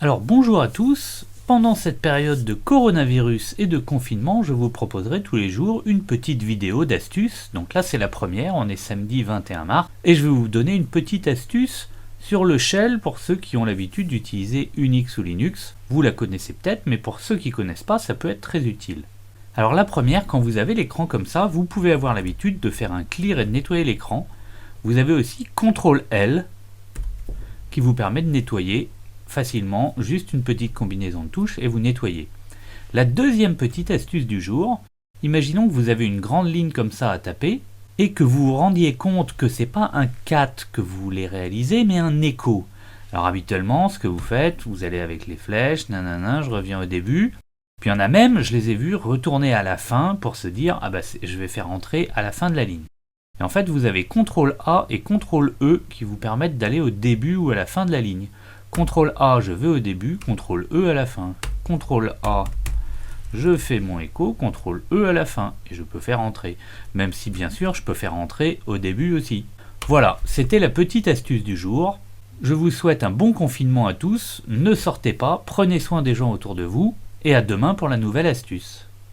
Alors bonjour à tous, pendant cette période de coronavirus et de confinement, je vous proposerai tous les jours une petite vidéo d'astuces. Donc là c'est la première, on est samedi 21 mars, et je vais vous donner une petite astuce sur le shell pour ceux qui ont l'habitude d'utiliser Unix ou Linux. Vous la connaissez peut-être, mais pour ceux qui ne connaissent pas, ça peut être très utile. Alors la première, quand vous avez l'écran comme ça, vous pouvez avoir l'habitude de faire un clear et de nettoyer l'écran. Vous avez aussi CTRL-L qui vous permet de nettoyer facilement, juste une petite combinaison de touches et vous nettoyez. La deuxième petite astuce du jour, imaginons que vous avez une grande ligne comme ça à taper et que vous vous rendiez compte que c'est pas un cat que vous voulez réaliser mais un écho. Alors habituellement ce que vous faites, vous allez avec les flèches, nanana, je reviens au début, puis il y en a même, je les ai vus retourner à la fin pour se dire ah bah je vais faire entrer à la fin de la ligne. Et en fait vous avez CTRL A et CTRL E qui vous permettent d'aller au début ou à la fin de la ligne. CTRL A, je vais au début, CTRL E à la fin. CTRL A, je fais mon écho, CTRL E à la fin. Et je peux faire entrer. Même si bien sûr, je peux faire entrer au début aussi. Voilà, c'était la petite astuce du jour. Je vous souhaite un bon confinement à tous. Ne sortez pas, prenez soin des gens autour de vous. Et à demain pour la nouvelle astuce.